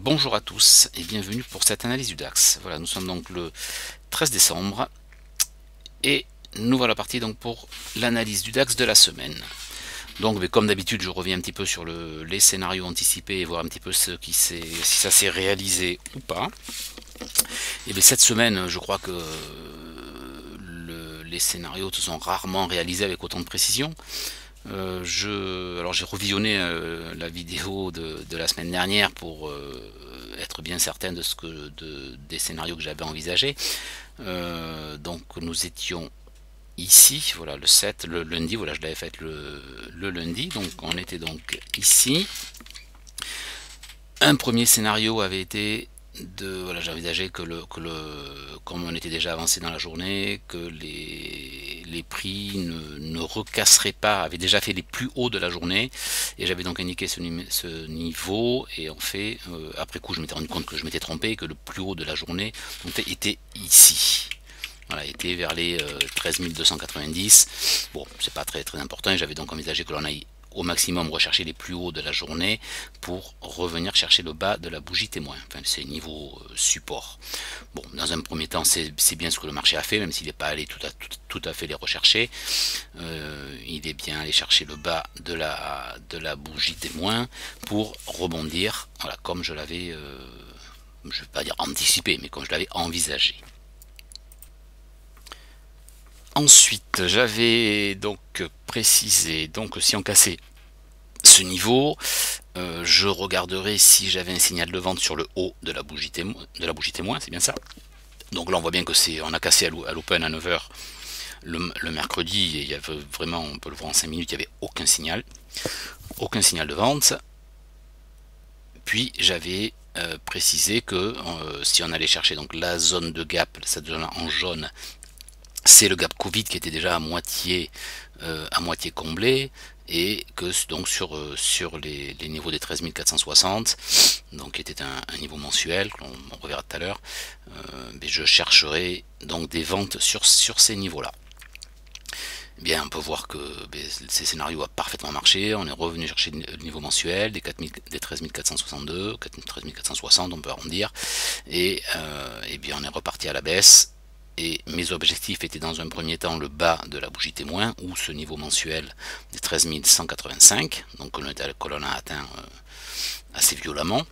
Bonjour à tous et bienvenue pour cette analyse du DAX. Voilà, nous sommes donc le 13 décembre et nous voilà partis donc pour l'analyse du DAX de la semaine. Donc, mais comme d'habitude, je reviens un petit peu sur les scénarios anticipés et voir un petit peu si ça s'est réalisé ou pas. Et bien, cette semaine, je crois que les scénarios se sont rarement réalisés avec autant de précision. Alors j'ai revisionné la vidéo de la semaine dernière pour être bien certain des scénarios que j'avais envisagés. Donc nous étions ici, voilà le 7, le lundi, voilà je l'avais fait le lundi, donc on était donc ici. Un premier scénario avait été voilà, j'ai envisagé comme on était déjà avancé dans la journée, que les prix ne recasseraient pas, avaient déjà fait les plus hauts de la journée, et j'avais donc indiqué ce niveau, et en fait, après coup, je m'étais rendu compte que je m'étais trompé, que le plus haut de la journée était ici. Voilà, était vers les 13 290. Bon, c'est pas très important, et j'avais donc envisagé que l'on aille au maximum rechercher les plus hauts de la journée pour revenir chercher le bas de la bougie témoin. Enfin, c'est niveau support. Bon, dans un premier temps, c'est bien ce que le marché a fait, même s'il n'est pas allé tout à fait les rechercher. Il est bien allé chercher le bas de la bougie témoin pour rebondir, voilà, comme je l'avais, je ne vais pas dire anticipé, mais comme je l'avais envisagé. Ensuite, j'avais donc précisé, donc si on cassait ce niveau, je regarderai si j'avais un signal de vente sur le haut de la bougie témoin, c'est bien ça. Donc là on voit bien que on a cassé à l'open à 9h le mercredi, et il y avait vraiment, on peut le voir en 5 minutes, il n'y avait aucun signal de vente. Puis j'avais précisé que si on allait chercher donc la zone de gap, cette zone en jaune, c'est le gap Covid qui était déjà à moitié comblé, et que donc sur les niveaux des 13 460, donc qui était un niveau mensuel, on reverra tout à l'heure, je chercherai donc des ventes sur ces niveaux-là. Bien, on peut voir que ces scénarios a parfaitement marché. On est revenu chercher le niveau mensuel des 13 462, 13 460, on peut arrondir, et bien on est reparti à la baisse. Et mes objectifs étaient dans un premier temps le bas de la bougie témoin, ou ce niveau mensuel des 13 185, donc que l'on a atteint assez violemment.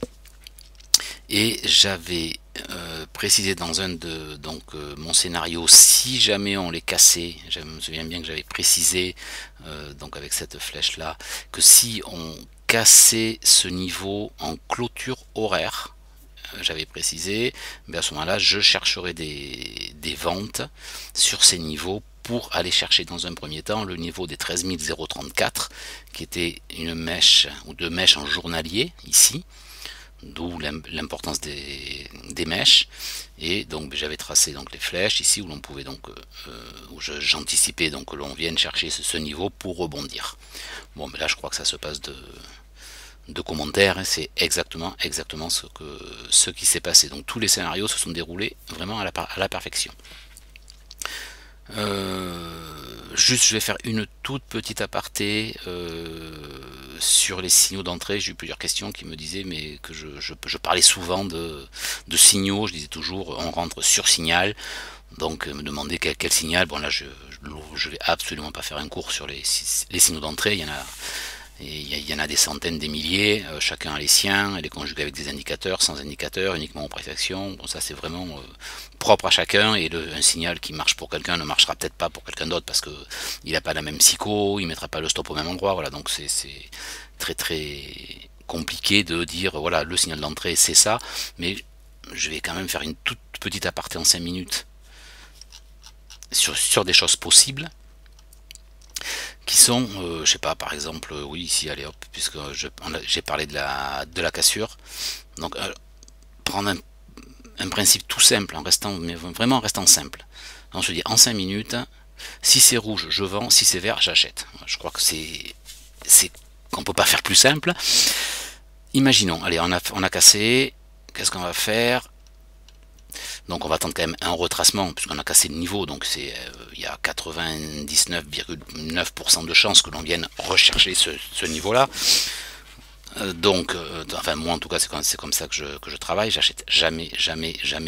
Et j'avais précisé dans un de mon scénario, si jamais on les cassait, je me souviens bien que j'avais précisé donc avec cette flèche là, que si on cassait ce niveau en clôture horaire, j'avais précisé, mais à ce moment-là, je chercherai des ventes sur ces niveaux pour aller chercher dans un premier temps le niveau des 13 034, qui était une mèche ou deux mèches en journalier ici, d'où l'importance des mèches. Et donc j'avais tracé donc les flèches ici où l'on pouvait donc où j'anticipais donc que l'on vienne chercher ce niveau pour rebondir. Bon, mais là je crois que ça se passe de commentaires, hein, c'est exactement ce qui s'est passé. Donc tous les scénarios se sont déroulés vraiment à la perfection. Juste, je vais faire une toute petite aparté sur les signaux d'entrée. J'ai eu plusieurs questions qui me disaient mais que je parlais souvent de signaux. Je disais toujours on rentre sur signal. Donc me demander quel signal. Bon là je vais absolument pas faire un cours sur les signaux d'entrée. Il y en a des centaines, des milliers, chacun a les siens, elle est conjuguée avec des indicateurs, sans indicateurs, uniquement en préflexion. Bon, ça c'est vraiment propre à chacun, et un signal qui marche pour quelqu'un ne marchera peut-être pas pour quelqu'un d'autre parce que il n'a pas la même psycho, il mettra pas le stop au même endroit. Voilà, donc c'est très très compliqué de dire voilà le signal d'entrée c'est ça, mais je vais quand même faire une toute petite aparté en 5 minutes sur des choses possibles qui sont, je sais pas, par exemple, oui, ici, allez hop, puisque j'ai parlé de la cassure. Donc, prendre un principe tout simple, mais vraiment en restant simple. On se dit, en 5 minutes, si c'est rouge, je vends, si c'est vert, j'achète. Je crois que qu'on peut pas faire plus simple. Imaginons, allez, on a cassé, qu'est-ce qu'on va faire? Donc on va attendre quand même un retracement puisqu'on a cassé le niveau, donc il y a 99,9% de chances que l'on vienne rechercher ce niveau là. Enfin moi en tout cas c'est comme ça que je travaille. J'achète jamais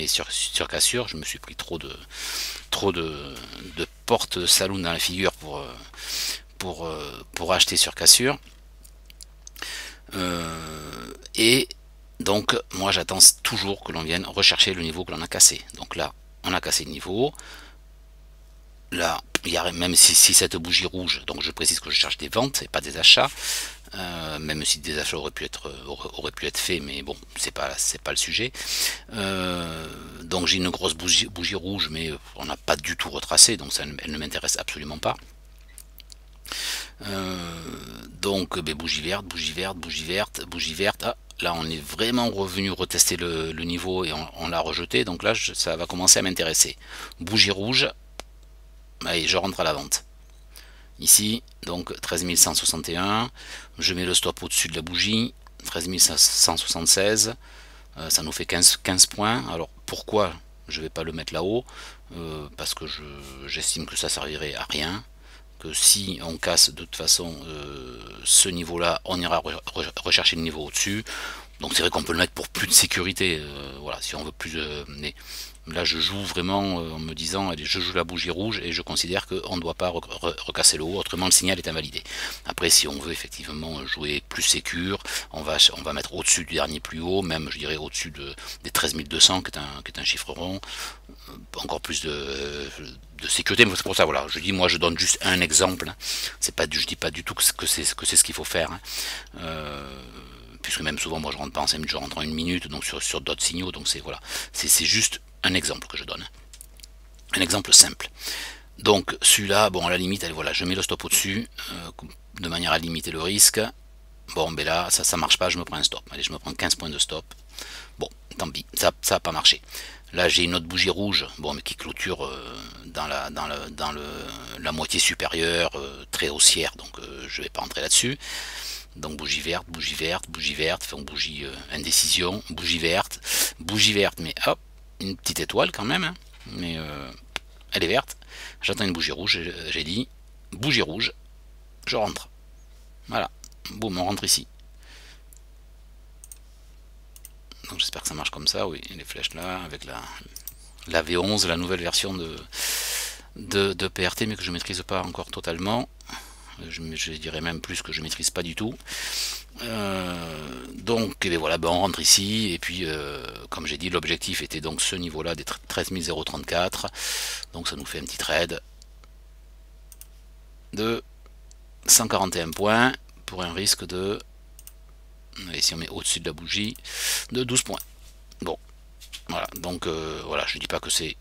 sur cassure. Je me suis pris trop de portes de saloon dans la figure pour acheter sur cassure. Et donc moi j'attends toujours que l'on vienne rechercher le niveau que l'on a cassé. Donc là on a cassé le niveau. Là, même si cette bougie rouge, donc je précise que je cherche des ventes et pas des achats, même si des achats auraient pu être faits, mais bon, c'est pas le sujet. Donc j'ai une grosse bougie rouge, mais on n'a pas du tout retracé, donc elle ne m'intéresse absolument pas. Donc bougie verte, bougie verte, bougie verte, bougie verte. Ah, là on est vraiment revenu retester le niveau et on l'a rejeté, donc là ça va commencer à m'intéresser. Bougie rouge, allez, je rentre à la vente. Ici, donc 13 161, je mets le stop au-dessus de la bougie, 13 176, ça nous fait 15 points. Alors pourquoi je ne vais pas le mettre là-haut? Parce que j'estime que ça servirait à rien, que si on casse de toute façon ce niveau-là, on ira rechercher le niveau au-dessus. Donc c'est vrai qu'on peut le mettre pour plus de sécurité, voilà, si on veut plus de... Mais là je joue vraiment en me disant, allez, je joue la bougie rouge et je considère qu'on ne doit pas recasser le haut, autrement le signal est invalidé. Après si on veut effectivement jouer plus sécure, on va mettre au-dessus du dernier plus haut, même je dirais au-dessus des 13 200 qui est un chiffre rond, encore plus de sécurité. Mais c'est pour ça, voilà, je dis, moi je donne juste un exemple, c'est pas, je dis pas du tout que c'est ce qu'il faut faire, hein. Puisque même souvent moi je rentre pas en 5 minutes, je rentre en 1 minute, donc sur d'autres signaux, donc c'est voilà, c'est juste un exemple que je donne, un exemple simple. Donc celui-là, bon à la limite, allez, voilà, je mets le stop au-dessus, de manière à limiter le risque. Bon ben là ça marche pas, je me prends un stop, allez, je me prends 15 points de stop. Bon, tant pis, ça a pas marché. Là j'ai une autre bougie rouge, bon mais qui clôture dans la moitié supérieure, très haussière, donc je vais pas entrer là-dessus. Donc bougie verte, bougie verte, bougie verte, enfin bougie indécision, bougie verte, mais hop, une petite étoile quand même, hein, mais elle est verte. J'attends une bougie rouge, j'ai dit bougie rouge, je rentre. Voilà, boum, on rentre ici. Donc j'espère que ça marche comme ça, oui, les flèches là, avec la V11, la nouvelle version de PRT, mais que je maîtrise pas encore totalement. Je dirais même plus que je maîtrise pas du tout. Donc et voilà, ben on rentre ici et puis comme j'ai dit, l'objectif était donc ce niveau là des 13 034, donc ça nous fait un petit trade de 141 points pour un risque de, allez, si on met au-dessus de la bougie, de 12 points. Bon, voilà, donc voilà, je dis pas que c'est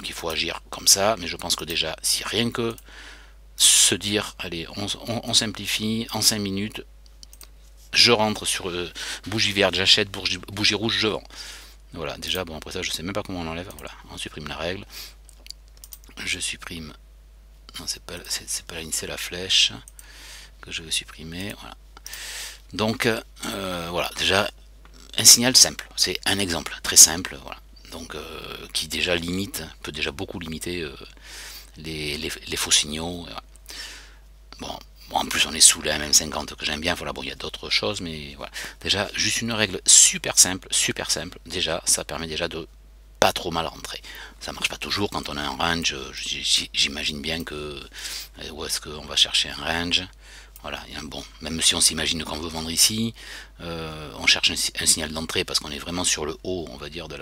qu'il faut agir comme ça, mais je pense que déjà si rien que se dire, allez, on simplifie, en 5 minutes je rentre sur bougie verte, j'achète, bougie rouge, je vends. Voilà, déjà, bon, après ça, je sais même pas comment on enlève. Voilà, on supprime la règle. Je supprime. Non, c'est pas la ligne, c'est la flèche que je veux supprimer. Voilà. Donc, voilà, déjà, un signal simple. C'est un exemple très simple. Voilà. Donc, qui déjà peut déjà beaucoup limiter les faux signaux. Voilà. Bon, en plus on est sous la MM50 que j'aime bien, voilà, bon il y a d'autres choses, mais voilà. Déjà, juste une règle super simple, déjà, ça permet déjà de pas trop mal rentrer. Ça marche pas toujours quand on a un range, j'imagine bien que, où est-ce qu'on va chercher un range, voilà, bon, même si on s'imagine qu'on veut vendre ici, on cherche un signal d'entrée parce qu'on est vraiment sur le haut, on va dire, de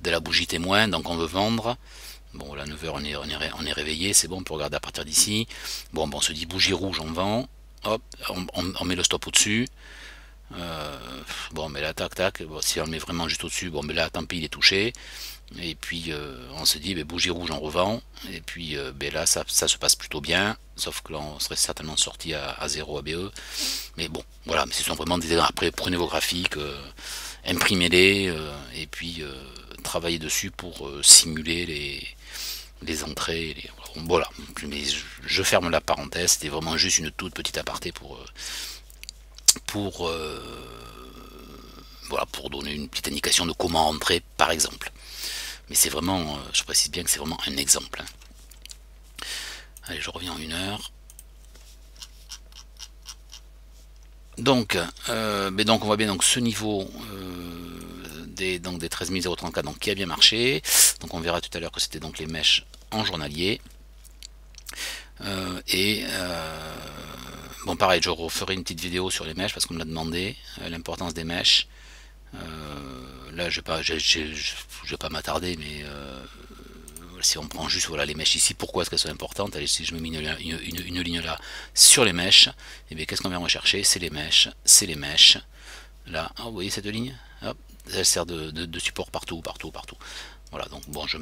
la bougie témoin, donc on veut vendre. Bon, là, 9h, on est réveillé, c'est bon, on peut regarder à partir d'ici. Bon, on se dit bougie rouge, on vend. Hop, on met le stop au-dessus. Bon, mais là, tac, tac. Bon, si on le met vraiment juste au-dessus, bon, mais là, tant pis, il est touché. Et puis, on se dit, bougie rouge, on revend. Et puis, là, ça se passe plutôt bien. Sauf que là, on serait certainement sorti à 0 ABE. Mais bon, voilà, mais ce sont vraiment des... Après, prenez vos graphiques, imprimez-les, et puis travaillez dessus pour simuler les entrées. Voilà, mais je ferme la parenthèse, c'était vraiment juste une toute petite aparté pour, voilà, pour donner une petite indication de comment entrer par exemple. Mais c'est vraiment, je précise bien que c'est vraiment un exemple. Allez, je reviens en 1 heure. Donc on voit bien donc ce niveau des 13 034 donc, qui a bien marché. Donc on verra tout à l'heure que c'était donc les mèches en journalier. Bon pareil, je referai une petite vidéo sur les mèches parce qu'on me l'a demandé, l'importance des mèches. Là je vais pas m'attarder, mais si on prend juste voilà les mèches ici, pourquoi est-ce qu'elles sont importantes? Allez, si je me mets une ligne là sur les mèches, et bien qu'est-ce qu'on vient rechercher? C'est les mèches, c'est les mèches. Là, oh, vous voyez cette ligne? Hop, elle sert de support partout, partout, partout. Voilà, donc bon, je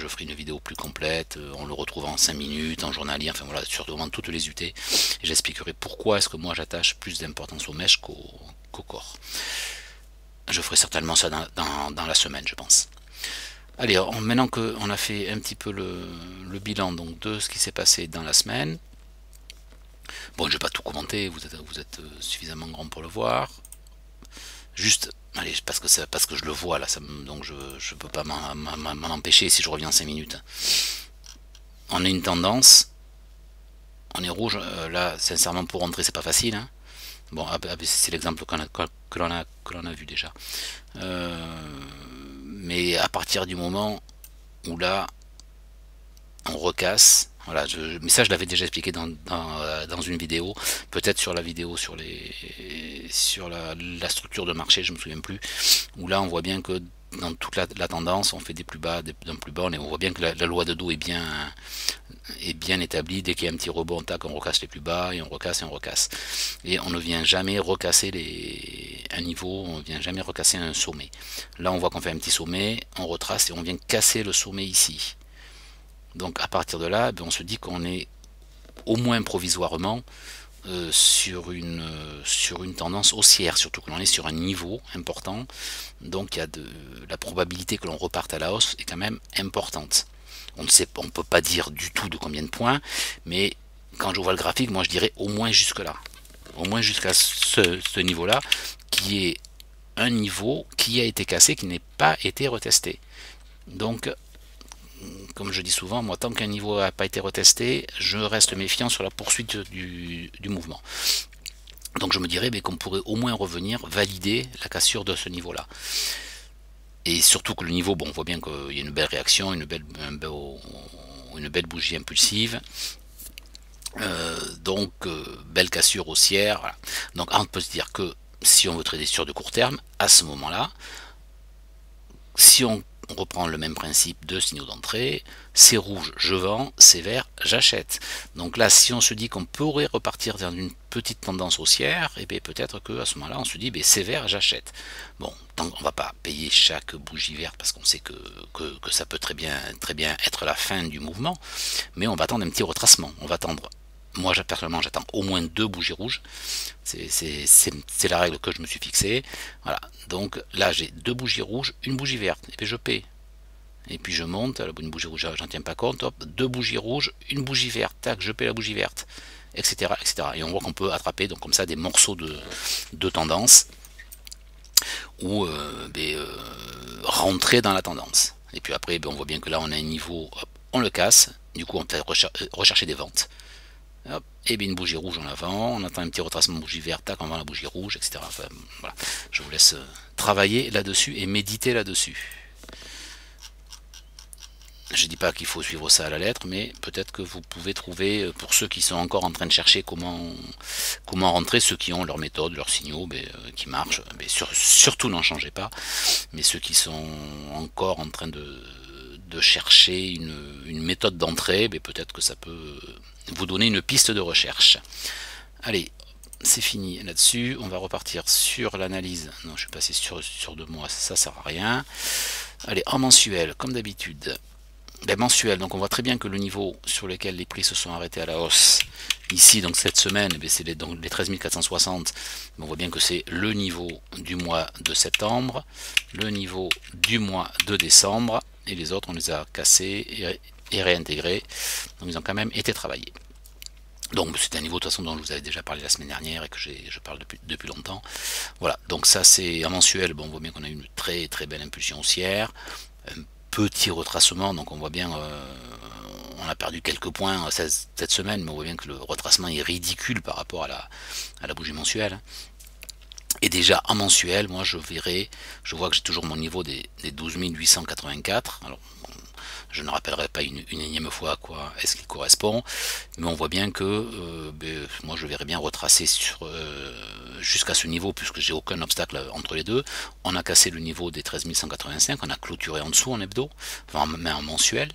ferai une vidéo plus complète, on le retrouve en 5 minutes, en journalier, enfin voilà, sur vraiment toutes les UT, et j'expliquerai pourquoi est-ce que moi j'attache plus d'importance aux mèches qu'au corps. Je ferai certainement ça dans la semaine, je pense. Allez, maintenant qu'on a fait un petit peu le bilan donc, de ce qui s'est passé dans la semaine, bon, je vais pas tout commenter, vous êtes suffisamment grand pour le voir. Juste, allez, parce que je le vois là, donc je peux pas m'en empêcher si je reviens en 5 minutes. On a une tendance, on est rouge, là, sincèrement, pour rentrer, c'est pas facile. Hein. Bon, c'est l'exemple que l'on a vu déjà. Mais à partir du moment où là, on recasse, voilà, mais ça je l'avais déjà expliqué dans une vidéo, peut-être sur la vidéo sur la structure de marché, je me souviens plus, où là on voit bien que dans toute la tendance, on fait des plus bas, d'un plus bas, et on voit bien que la loi de dos est bien établie. Dès qu'il y a un petit rebond, tac, on recasse les plus bas, et on recasse, et on recasse. Et on ne vient jamais recasser un niveau, on ne vient jamais recasser un sommet. Là, on voit qu'on fait un petit sommet, on retrace, et on vient casser le sommet ici. Donc à partir de là, on se dit qu'on est au moins provisoirement sur une tendance haussière, surtout que l'on est sur un niveau important, donc il y a la probabilité que l'on reparte à la hausse est quand même importante. On ne peut pas dire du tout de combien de points, mais quand je vois le graphique, moi je dirais au moins jusque là, au moins jusqu'à ce niveau-là, qui est un niveau qui a été cassé, qui n'est pas été retesté. Donc comme je dis souvent, moi tant qu'un niveau n'a pas été retesté, je reste méfiant sur la poursuite du mouvement. Donc je me dirais qu'on pourrait au moins revenir valider la cassure de ce niveau-là. Et surtout que le niveau, bon, on voit bien qu'il y a une belle réaction, une belle bougie impulsive. Belle cassure haussière. Voilà. Donc on peut se dire que si on veut trader sur de court terme, à ce moment-là, si on reprend le même principe de signaux d'entrée, c'est rouge, je vends, c'est vert, j'achète. Donc là, si on se dit qu'on pourrait repartir dans une petite tendance haussière, et bien peut-être qu'à ce moment-là, on se dit, c'est vert, j'achète. Bon, on ne va pas payer chaque bougie verte parce qu'on sait que ça peut très bien être la fin du mouvement, mais on va attendre un petit retracement. On va attendre. Moi, personnellement, j'attends au moins 2 bougies rouges. C'est la règle que je me suis fixée. Voilà. Donc là, j'ai 2 bougies rouges, une bougie verte. Et puis je paie. Et puis je monte. Une bougie rouge, j'en tiens pas compte. Hop, 2 bougies rouges, une bougie verte. Tac, je paie la bougie verte. Etc. etc. Et on voit qu'on peut attraper donc comme ça des morceaux de tendance ou rentrer dans la tendance. Et puis après, on voit bien que là, on a un niveau, hop, on le casse. Du coup, on peut rechercher des ventes. Hop, et bien une bougie rouge en avant, on attend un petit retracement bougie verte, tac, on vend la bougie rouge, etc. Enfin, voilà. Je vous laisse travailler là-dessus et méditer là-dessus. Je dis pas qu'il faut suivre ça à la lettre, mais peut-être que vous pouvez trouver, pour ceux qui sont encore en train de chercher comment rentrer, ceux qui ont leur méthode, leurs signaux qui marchent, surtout n'en changez pas, mais ceux qui sont encore en train de chercher une méthode d'entrée, peut-être que ça peut vous donner une piste de recherche. Allez, c'est fini là-dessus. On va repartir sur l'analyse. Non, je suis passé sur 2 mois, ça sert à rien. Allez, en mensuel, comme d'habitude. Mensuel, donc on voit très bien que le niveau sur lequel les prix se sont arrêtés à la hausse, ici, donc cette semaine, c'est les 13 460. On voit bien que c'est le niveau du mois de septembre, le niveau du mois de décembre, et les autres, on les a cassés et réintégrés. Donc ils ont quand même été travaillés. Donc c'est un niveau de toute façon dont je vous avais déjà parlé la semaine dernière et que je parle depuis longtemps. Voilà, donc ça c'est en mensuel, on voit bien qu'on a une très très belle impulsion haussière, un petit retracement, donc on voit bien on a perdu quelques points cette semaine, mais on voit bien que le retracement est ridicule par rapport à la bougie mensuelle. Et déjà en mensuel, moi je vois que j'ai toujours mon niveau des 12 884. Alors je ne rappellerai pas une énième fois à quoi est-ce qu'il correspond, mais on voit bien que moi je verrais bien retracer jusqu'à ce niveau, puisque j'ai aucun obstacle entre les deux. On a cassé le niveau des 13 185, on a clôturé en dessous en hebdo, enfin en mensuel,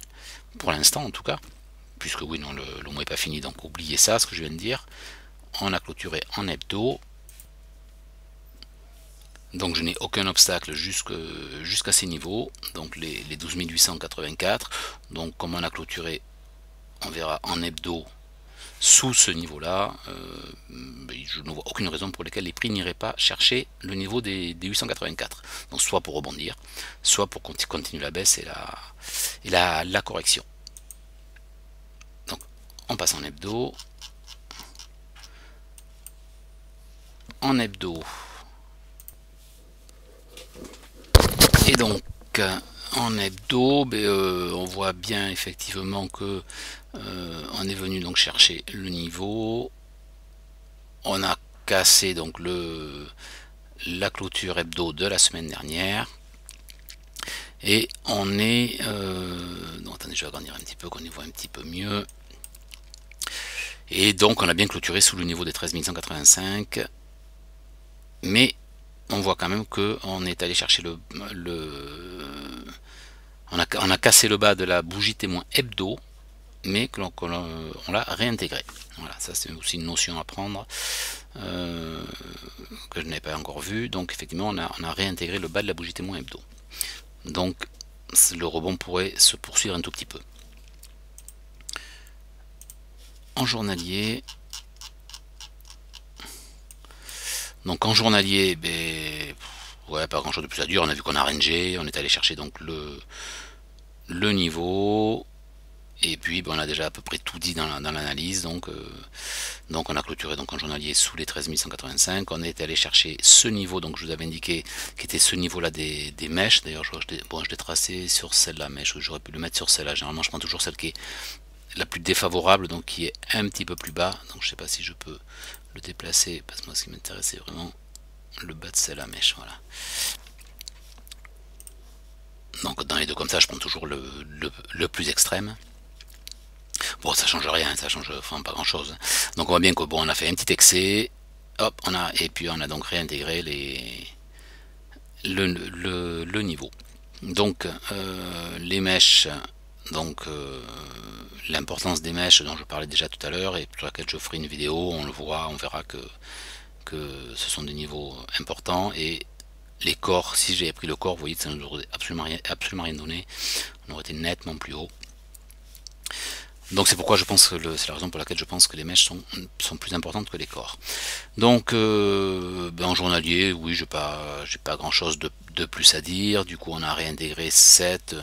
pour l'instant en tout cas, puisque oui, non, le mois n'est pas fini, donc oubliez ça, ce que je viens de dire. On a clôturé en hebdo, donc je n'ai aucun obstacle jusqu'à ces niveaux, donc les 12 884. Donc comme on a clôturé, on verra en hebdo sous ce niveau là, je ne vois aucune raison pour laquelle les prix n'iraient pas chercher le niveau des 884. Donc soit pour rebondir, soit pour continuer la baisse et la correction. Donc on passe en hebdo. En hebdo, et donc en hebdo, on voit bien effectivement que on est venu donc chercher le niveau, on a cassé donc la clôture hebdo de la semaine dernière, et on est non, attendez, je vais agrandir un petit peu qu'on y voit un petit peu mieux, et donc on a bien clôturé sous le niveau des 13 185, mais on voit quand même que on est allé chercher on a cassé le bas de la bougie témoin hebdo, mais que on l'a réintégré. Voilà, ça c'est aussi une notion à prendre que je n'avais pas encore vue. Donc effectivement, on a réintégré le bas de la bougie témoin hebdo. Donc le rebond pourrait se poursuivre un tout petit peu. En journalier, donc en journalier, ouais, pas grand chose de plus à dire. On a vu qu'on a rangé, on est allé chercher donc le niveau, et puis on a déjà à peu près tout dit dans l'analyse. Donc on a clôturé donc en journalier sous les 13 185. On est allé chercher ce niveau, donc je vous avais indiqué qui était ce niveau là des mèches. D'ailleurs je l'ai tracé sur celle-là, mais j'aurais pu le mettre sur celle-là. Généralement je prends toujours celle qui est la plus défavorable, donc qui est un petit peu plus bas. Donc je sais pas si je peux le déplacer, parce que moi ce qui m'intéressait vraiment le bas de celle-là mèche. Voilà. Donc dans les deux comme ça, je prends toujours le plus extrême. Bon, ça change rien, ça change enfin pas grand chose. Donc on voit bien que bon, on a fait un petit excès, hop, et puis on a donc réintégré le niveau. Donc les mèches, donc l'importance des mèches dont je parlais déjà tout à l'heure et sur laquelle je ferai une vidéo, on verra que ce sont des niveaux importants. Et les corps, si j'avais pris le corps, vous voyez que ça ne nous aurait absolument rien donné, on aurait été nettement plus haut. Donc c'est pourquoi je pense que c'est la raison pour laquelle je pense que les mèches sont plus importantes que les corps. Donc en journalier, oui, j'ai pas grand chose de plus à dire. Du coup on a réintégré cette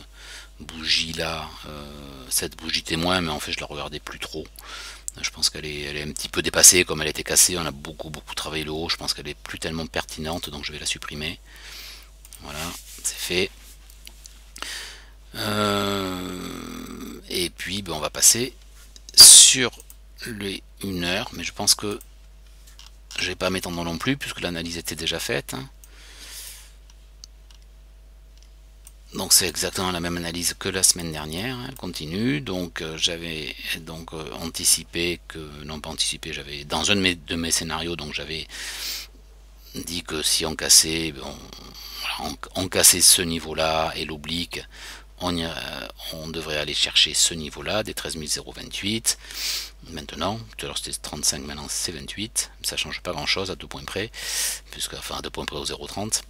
bougie là, cette bougie témoin, mais en fait je la regardais plus trop. Je pense qu'elle est un petit peu dépassée, comme elle a été cassée, on a beaucoup travaillé le haut, je pense qu'elle est plus tellement pertinente, donc je vais la supprimer. Voilà, c'est fait. Et puis on va passer sur les 1 heure, mais je pense que je vais pas m'étendre non plus puisque l'analyse était déjà faite. Donc c'est exactement la même analyse que la semaine dernière, elle continue. Donc j'avais donc anticipé que, non pas anticipé, j'avais dans un de mes scénarios, donc j'avais dit que si on cassait, on cassait ce niveau là et l'oblique, on devrait aller chercher ce niveau là des 13 028 maintenant. Tout à l'heure c'était 35, maintenant c'est 28, ça change pas grand chose à 2 points près, puisque enfin à 2 points près au 0,30.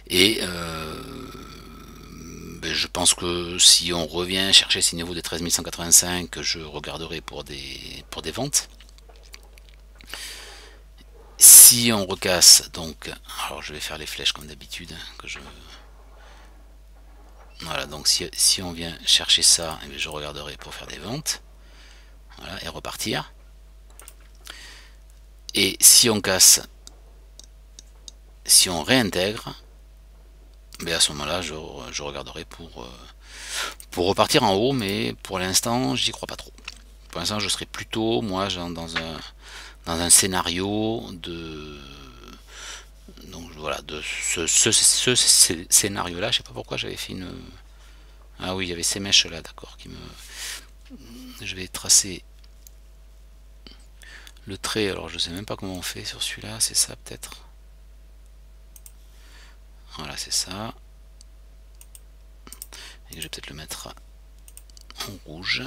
Et je pense que si on revient chercher ces niveaux des 13 185, je regarderai pour des ventes. Si on recasse, donc, alors je vais faire les flèches comme d'habitude, voilà, donc si on vient chercher ça, je regarderai pour faire des ventes, voilà, et repartir. Et si on casse, si on réintègre, mais à ce moment-là, je regarderai pour repartir en haut, mais pour l'instant, j'y crois pas trop. Pour l'instant, je serais plutôt, moi, dans un scénario de. Donc voilà, de ce scénario-là, je sais pas pourquoi j'avais fait une. Ah oui, il y avait ces mèches-là, d'accord, qui me. Je vais tracer le trait, alors je sais même pas comment on fait sur celui-là, c'est ça peut-être. Voilà, c'est ça. Et je vais peut-être le mettre en rouge.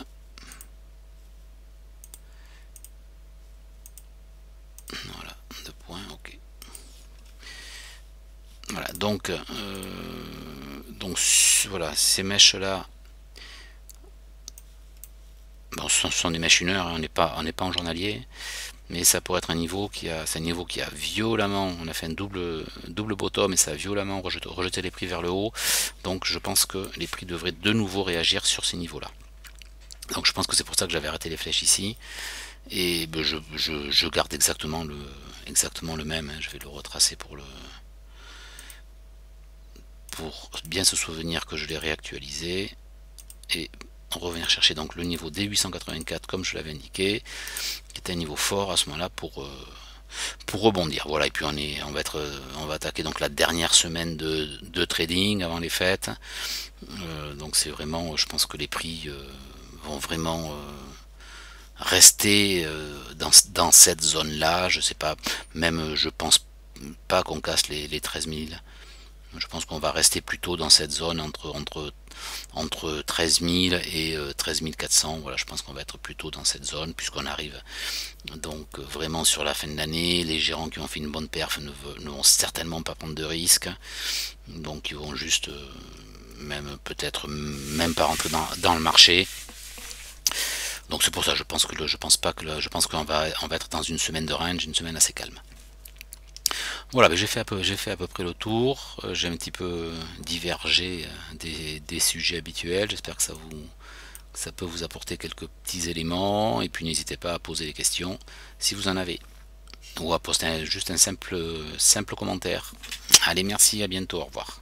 Voilà, deux points, ok. Voilà, donc voilà, ces mèches là, bon, ce sont des mèches 1 heure, hein, on n'est pas en journalier, mais ça pourrait être un niveau c'est un niveau qui a violemment, on a fait un double bottom et ça a violemment rejeté les prix vers le haut, donc je pense que les prix devraient de nouveau réagir sur ces niveaux là. Donc je pense que c'est pour ça que j'avais arrêté les flèches ici, et ben, je garde exactement le même, hein. Je vais le retracer pour bien se souvenir que je l'ai réactualisé, et revenir chercher donc le niveau D884 comme je l'avais indiqué, qui est un niveau fort à ce moment-là pour rebondir. Voilà, et puis on va attaquer donc la dernière semaine de trading avant les fêtes. Donc c'est vraiment, je pense que les prix vont vraiment rester dans cette zone-là. Je sais pas, même je pense pas qu'on casse les 13 000. Je pense qu'on va rester plutôt dans cette zone entre 13 000 et 13 400. Voilà, je pense qu'on va être plutôt dans cette zone puisqu'on arrive donc vraiment sur la fin de l'année. Les gérants qui ont fait une bonne perf ne vont certainement pas prendre de risques. Donc ils vont juste même peut-être même pas rentrer dans le marché. Donc c'est pour ça, je pense qu'on va être dans une semaine de range, une semaine assez calme. Voilà, ben j'ai fait à peu près le tour. J'ai un petit peu divergé des sujets habituels. J'espère que ça peut vous apporter quelques petits éléments. Et puis n'hésitez pas à poser des questions si vous en avez. Ou à poster juste un simple commentaire. Allez, merci, à bientôt, au revoir.